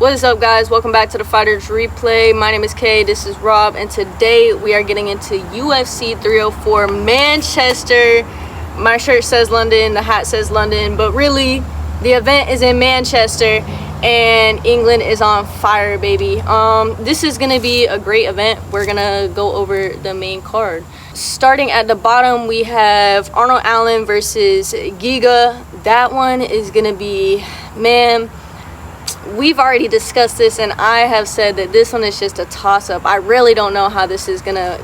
What is up, guys? Welcome back to the Fighters Replay. My name is Kay, this is Rob, and today we are getting into UFC304 Manchester. My shirt says London, the hat says London, but really the event is in Manchester and England is on fire, baby. This is gonna be a great event. We're gonna go over the main card. Starting at the bottom, we have Arnold Allen versus Giga. That one is gonna be, man, we've already discussed this, and I have said that this one is just a toss-up. I really don't know how this is gonna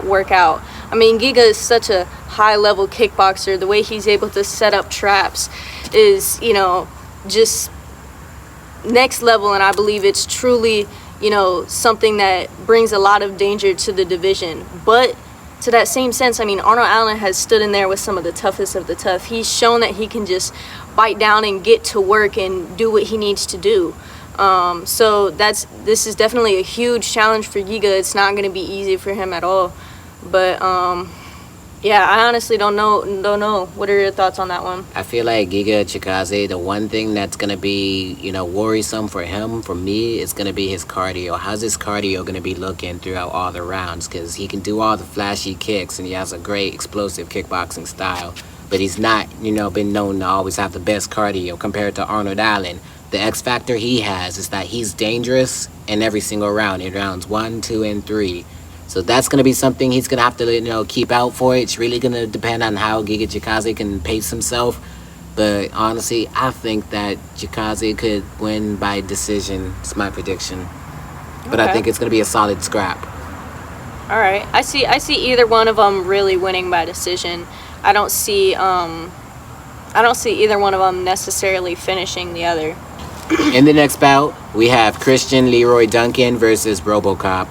work out. I mean, Giga is such a high-level kickboxer. The way he's able to set up traps is, you know, just next level, and I believe it's truly, you know, something that brings a lot of danger to the division. But to that same sense, I mean, Arnold Allen has stood in there with some of the toughest of the tough. He's shown that he can just bite down and get to work and do what he needs to do. So this is definitely a huge challenge for Giga. It's not going to be easy for him at all. But yeah, I honestly don't know. What are your thoughts on that one? I feel like Giga Chikadze, the one thing that's going to be, you know, worrisome for him, for me, is going to be his cardio. How's his cardio going to be looking throughout all the rounds? Because he can do all the flashy kicks, and he has a great explosive kickboxing style. But he's not, you know, been known to always have the best cardio compared to Arnold Allen. The X factor he has is that he's dangerous in every single round, in rounds 1, 2, and 3. So that's going to be something he's going to have to, you know, keep out for. It's really going to depend on how Giga Chikadze can pace himself. But honestly, I think that Chikadze could win by decision. It's my prediction. But I think it's going to be a solid scrap. All right. I see either one of them really winning by decision. I don't see either one of them necessarily finishing the other. In the next bout, we have Christian Leroy Duncan versus RoboCop.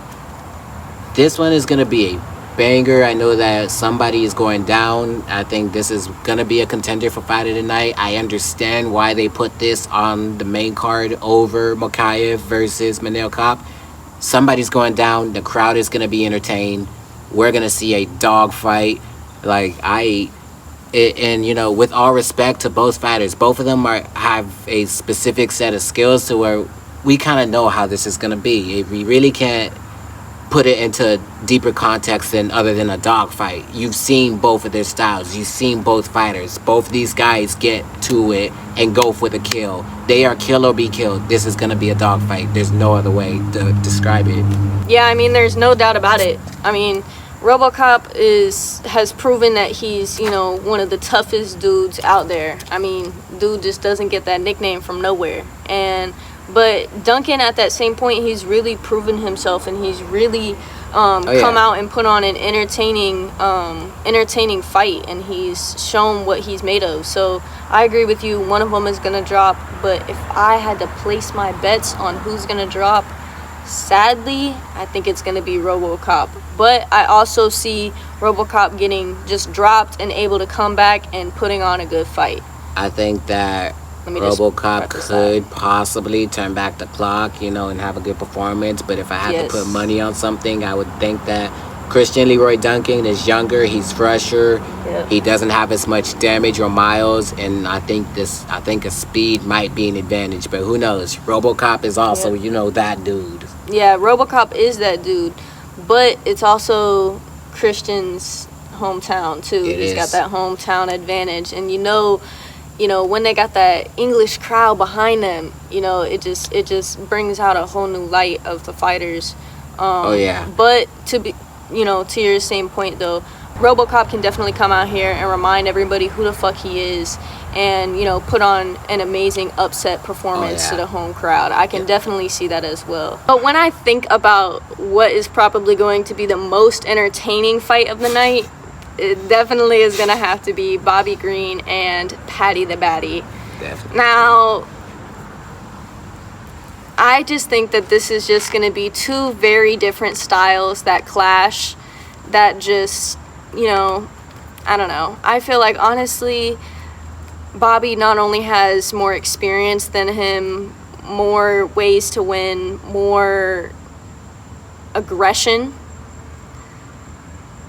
This one is going to be a banger. I know that somebody is going down. I think this is going to be a contender for Fight of the Night. I understand why they put this on the main card over Mokaev versus Manel Kape. Somebody's going down. The crowd is going to be entertained. We're going to see a dog fight. And you know, with all respect to both fighters, both of them have a specific set of skills to where we kind of know how this is going to be. We really can't put it into deeper context than other than a dog fight. You've seen both of their styles. You've seen both fighters. Both of these guys get to it and go for the kill. They are kill or be killed. This is going to be a dog fight. There's no other way to describe it. Yeah, I mean, there's no doubt about it. I mean, RoboCop has proven that he's, you know, one of the toughest dudes out there. I mean, dude just doesn't get that nickname from nowhere. But Duncan, at that same point, he's really proven himself, and he's really come out and put on an entertaining fight, and he's shown what he's made of. So I agree with you. One of them is gonna drop, but if I had to place my bets on who's gonna drop, sadly, I think it's going to be RoboCop. But I also see RoboCop getting just dropped and able to come back and putting on a good fight. I think that RoboCop could possibly turn back the clock, you know, and have a good performance. But if I had to put money on something, I would think that Christian Leroy Duncan is younger, he's fresher, he doesn't have as much damage or miles, and I think a speed might be an advantage, but who knows? RoboCop is also, you know, that dude. Yeah, RoboCop is that dude, but it's also Christian's hometown too. He's got that hometown advantage, and you know, when they got that English crowd behind them, you know, it just brings out a whole new light of the fighters. But to your same point though, RoboCop can definitely come out here and remind everybody who the fuck he is, and, you know, put on an amazing upset performance to the home crowd. I can definitely see that as well. But when I think about what is probably going to be the most entertaining fight of the night, it definitely is going to have to be Bobby Green and Paddy the Baddy. Definitely. Now, I just think that this is just going to be two very different styles that clash, that just, you know, I don't know. I feel like, honestly, Bobby not only has more experience than him, more ways to win, more aggression.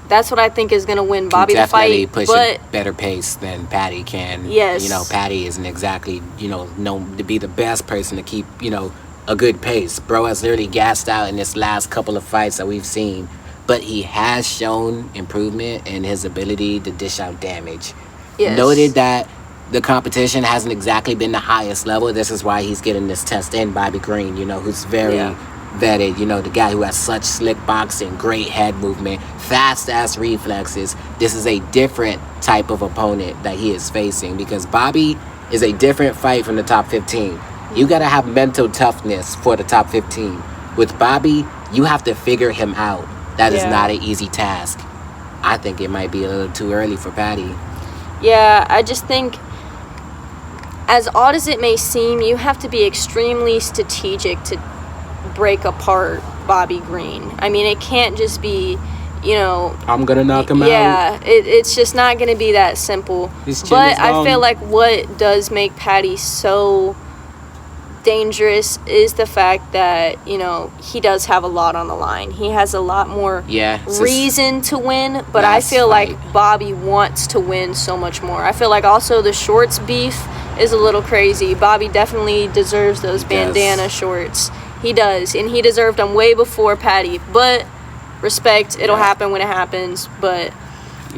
That's what I think is going to win Bobby the fight. Push a better pace than Paddy can. Yes. You know, Paddy isn't exactly, you know, known to be the best person to keep, you know, a good pace. Bro has literally gassed out in this last couple of fights that we've seen. But he has shown improvement in his ability to dish out damage. Yes. Noted that the competition hasn't exactly been the highest level. This is why he's getting this test in Bobby Green, who's very vetted, the guy who has such slick boxing, great head movement, fast-ass reflexes. This is a different type of opponent that he is facing because Bobby is a different fight from the top 15. You got to have mental toughness for the top 15. With Bobby, you have to figure him out. That is not an easy task. I think it might be a little too early for Patty. Yeah, I just think, as odd as it may seem, you have to be extremely strategic to break apart Bobby Green. I mean, it can't just be, I'm going to knock him out. Yeah, it's just not going to be that simple. But I feel like what does make Patty so dangerous is the fact that, he does have a lot on the line. He has a lot more reason to win, but I feel like Bobby wants to win so much more. I feel like also the shorts beef is a little crazy. Bobby definitely deserves those bandana shorts. He does, and he deserved them way before Patty, but respect, it'll happen when it happens, but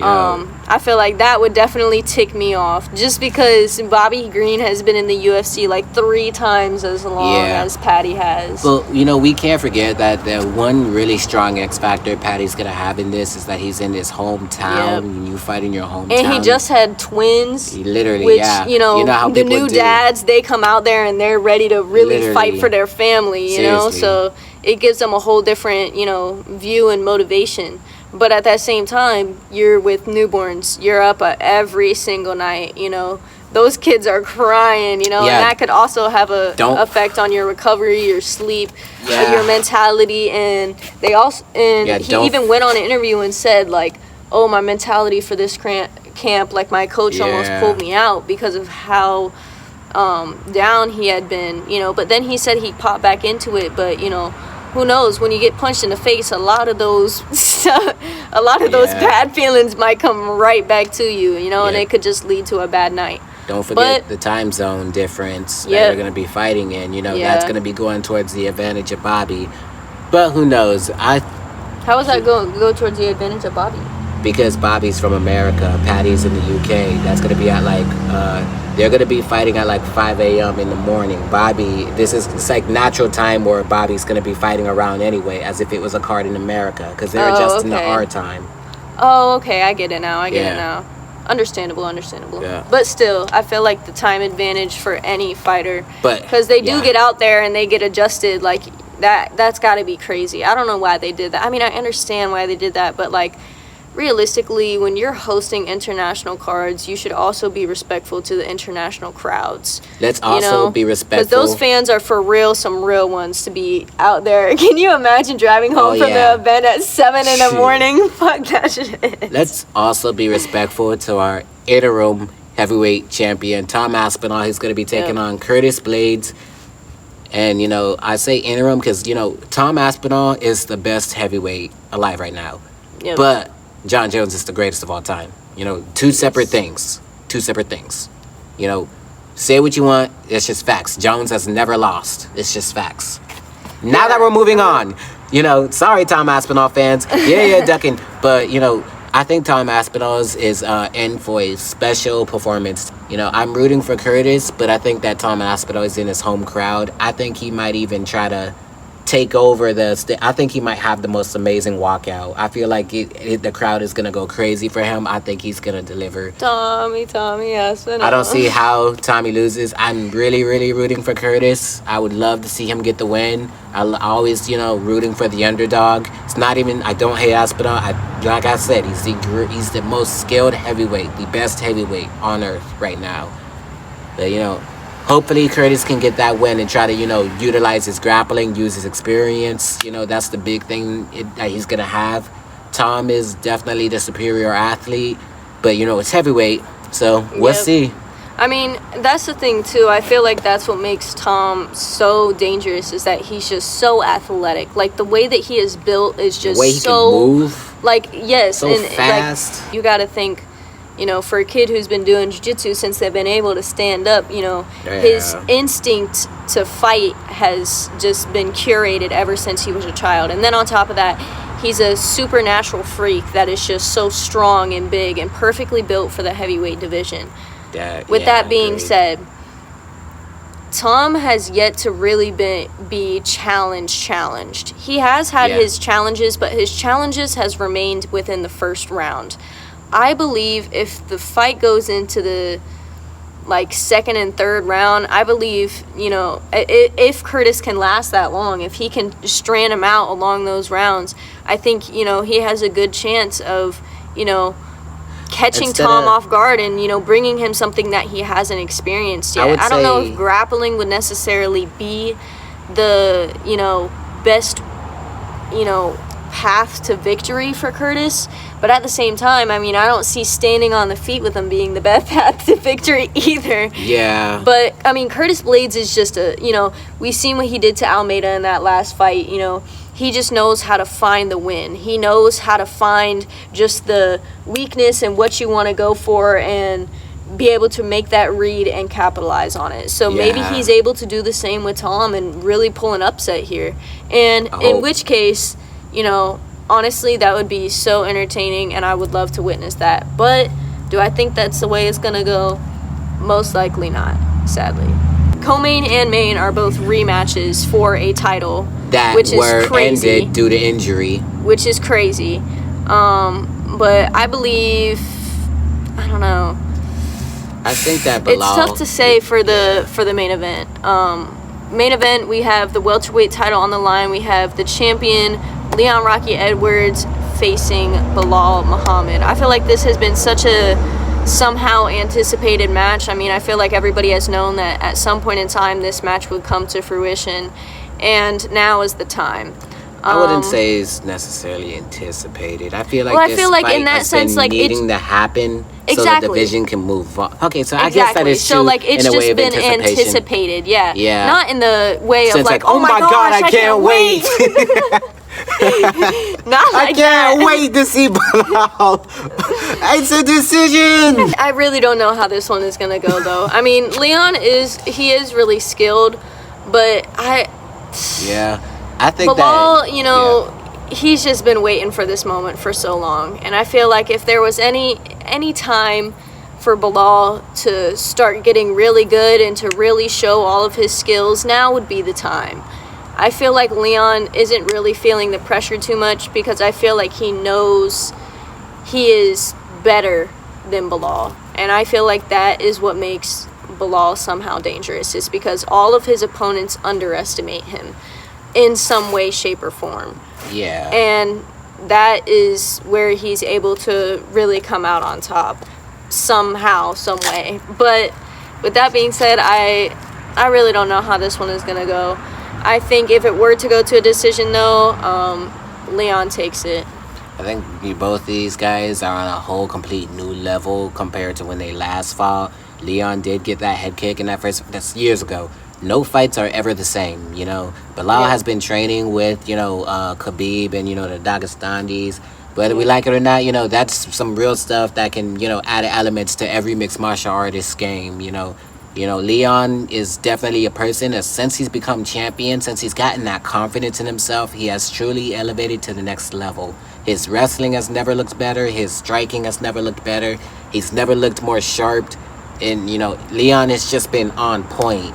I feel like that would definitely tick me off just because Bobby Green has been in the UFC like 3 times as long as Patty has. Well, we can't forget that the one really strong X factor Patty's going to have in this is that he's in his hometown and you fight in your hometown. And he just had twins. He literally, which, you know how the new dads, they come out there and they're ready to really fight for their family, so it gives them a whole different, view and motivation. But at that same time, you're with newborns. You're up every single night, Those kids are crying, and that could also have a effect on your recovery, your sleep, your mentality. And they also, he even went on an interview and said, like, oh, my mentality for this camp, like my coach almost pulled me out because of how down he had been, But then he said he popped back into it, but, who knows, when you get punched in the face, a lot of those bad feelings might come right back to you, and it could just lead to a bad night. Don't forget the time zone difference that they're going to be fighting in. That's going to be going towards the advantage of Bobby. But who knows? How is that go towards the advantage of Bobby? Because Bobby's from America, Patty's in the UK. That's going to be at they're going to be fighting at 5 a.m. in the morning. Bobby, it's like natural time where Bobby's going to be fighting around anyway, as if it was a card in America, because they're adjusting to our time. Oh, okay, I get it now. Understandable. Yeah. But still, I feel like the time advantage for any fighter, because they do get out there and they get adjusted, that's got to be crazy. I don't know why they did that. I mean, I understand why they did that, but realistically, when you're hosting international cards, you should also be respectful to the international crowds. Let's also be respectful. Because those fans are for real, some real ones to be out there. Can you imagine driving home from the event at 7 in the morning? Fuck that shit. Let's also be respectful to our interim heavyweight champion, Tom Aspinall. He's going to be taking on Curtis Blaydes. And, I say interim because, Tom Aspinall is the best heavyweight alive right now. Yep. But John Jones is the greatest of all time. Two separate things. Say what you want. It's just facts. Jones has never lost. It's just facts. Now that we're moving on, sorry, Tom Aspinall fans. Ducking. But, I think Tom Aspinall is in for a special performance. I'm rooting for Curtis, but I think that Tom Aspinall is in his home crowd. I think he might even try to take over I think he might have the most amazing walkout. I feel like the crowd is going to go crazy for him. I think he's going to deliver. Tommy Aspinall. I don't see how Tommy loses. I'm really, really rooting for Curtis. I would love to see him get the win. I always, rooting for the underdog. It's not even, I don't hate Aspinall. Like I said, he's the most skilled heavyweight, the best heavyweight on earth right now. But, hopefully Curtis can get that win and try to, utilize his grappling, use his experience. That's the big thing that he's going to have. Tom is definitely the superior athlete, but, it's heavyweight, so we'll see. I mean, that's the thing, too. I feel like that's what makes Tom so dangerous is that he's just so athletic. The way that he is built is just the way he can move. Yes. So fast. You got to think, You know, for a kid who's been doing jiu-jitsu since they've been able to stand up, you know, his instinct to fight has just been curated ever since he was a child. And then on top of that, he's a supernatural freak that is just so strong and big and perfectly built for the heavyweight division. With that being said, Tom has yet to really be challenged. He has had his challenges, but his challenges has remained within the first round. I believe if the fight goes into the second and third round, I believe, you know, if Curtis can last that long, if he can strand him out along those rounds, I think, you know, he has a good chance of, you know, catching Tom off guard and, you know, bringing him something that he hasn't experienced yet. I don't know if grappling would necessarily be the, you know, best, you know, path to victory for Curtis, but at the same time, I mean, I don't see standing on the feet with him being the best path to victory either. Yeah. But, I mean, Curtis Blaydes is just you know, we've seen what he did to Almeida in that last fight, you know. He just knows how to find the win. He knows how to find just the weakness and what you want to go for and be able to make that read and capitalize on it. So maybe he's able to do the same with Tom and really pull an upset here. And in which case, you know, honestly, that would be so entertaining and I would love to witness that. But do I think that's the way it's going to go? Most likely not, sadly. Co-main and main are both rematches for a title, which is crazy. Ended due to injury, which is crazy. But I believe, I don't know. I think that Belal, it's tough to say for the main event. Main event, we have the welterweight title on the line. We have the champion Leon Rocky Edwards facing Belal Muhammad. I feel like this has been such a somehow anticipated match. I mean, I feel like everybody has known that at some point in time this match would come to fruition, and now is the time. I wouldn't say it's necessarily anticipated. I feel like fight in that has sense, been needing to happen so the division can move on. Okay, so I guess that is true. So it's in a just way of been anticipated. Yeah. Not in the way of oh my gosh, I can't wait. Not like I can't wait to see Belal. It's a decision. I really don't know how this one is gonna go though. I mean, Leon is really skilled, but I think Belal, you know, he's just been waiting for this moment for so long, and I feel like if there was any time for Belal to start getting really good and to really show all of his skills, now would be the time. I feel like Leon isn't really feeling the pressure too much because I feel like he knows he is better than Belal. And I feel like that is what makes Belal somehow dangerous, is because all of his opponents underestimate him in some way, shape, or form. Yeah. And that is where he's able to really come out on top somehow, some way. But with that being said, I really don't know how this one is going to go. I think if it were to go to a decision, though, Leon takes it. I think both these guys are on a whole complete new level compared to when they last fought. Leon did get that head kick in that first, that's years ago. No fights are ever the same, you know. Belal has been training with, you know, Khabib and, you know, the Dagestanis. Whether we like it or not, you know, that's some real stuff that can, you know, add elements to every mixed martial artist's game, you know. You know, Leon is definitely a person that since he's become champion, since he's gotten that confidence in himself, he has truly elevated to the next level. His wrestling has never looked better. His striking has never looked better. He's never looked more sharp. And, you know, Leon has just been on point.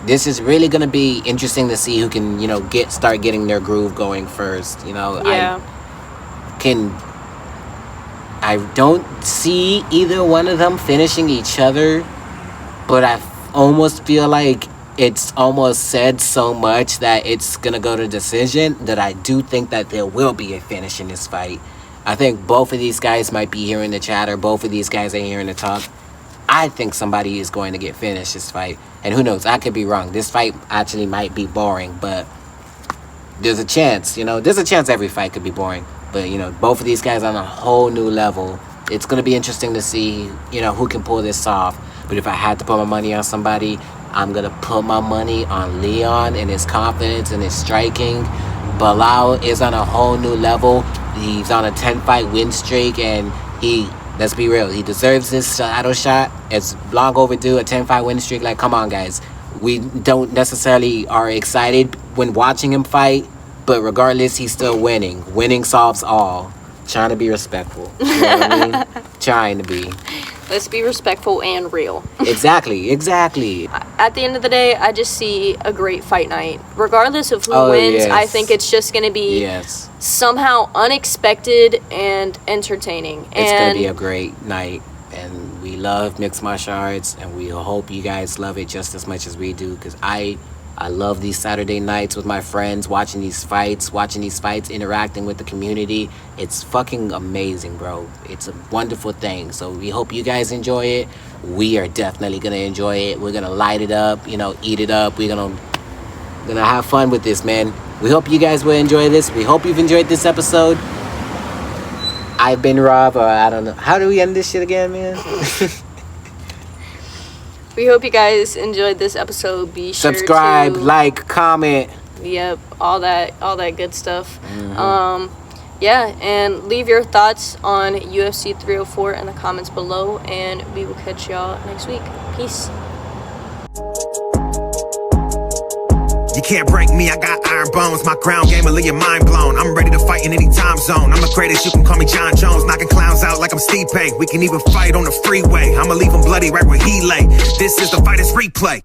This is really going to be interesting to see who can, you know, start getting their groove going first. You know, I don't see either one of them finishing each other. But I almost feel like it's almost said so much that it's going to go to decision that I do think that there will be a finish in this fight. I think both of these guys might be hearing the chatter. Both of these guys are hearing the talk. I think somebody is going to get finished this fight. And who knows, I could be wrong. This fight actually might be boring, but there's a chance, you know. There's a chance every fight could be boring. But, you know, both of these guys on a whole new level. It's going to be interesting to see, you know, who can pull this off. But if I had to put my money on somebody, I'm going to put my money on Leon and his confidence and his striking. Belal is on a whole new level. He's on a 10-fight win streak, and he Let's be real. He deserves this title shot. It's long overdue. A 10-fight win streak. Like, come on, guys. We don't necessarily are excited when watching him fight, but regardless, he's still winning. Winning solves all. Trying to be respectful. You know what I mean? Trying to be. Let's be respectful and real. Exactly. At the end of the day, I just see a great fight night. Regardless of who wins, yes. I think it's just going to be somehow unexpected and entertaining. It's going to be a great night. And we love mixed martial arts, and we hope you guys love it just as much as we do, because I love these Saturday nights with my friends, watching these fights, interacting with the community. It's fucking amazing, bro. It's a wonderful thing. So we hope you guys enjoy it. We are definitely gonna enjoy it. We're gonna light it up, eat it up. We're gonna have fun with this, man. We hope you guys will enjoy this. We hope you've enjoyed this episode. I've been Rob, or I don't know. How do we end this shit again, man? We hope you guys enjoyed this episode. Be sure subscribe, to like, comment. Yep, all that good stuff. And leave your thoughts on UFC 304 in the comments below, and we will catch y'all next week. Peace. You can't break me, I got iron bones. My ground game will leave your mind blown. I'm ready to fight in any time zone. I'm the greatest, you can call me John Jones. Knocking clowns out like I'm Stipe. We can even fight on the freeway. I'ma leave him bloody right where he lay. This is the Fighters Replay.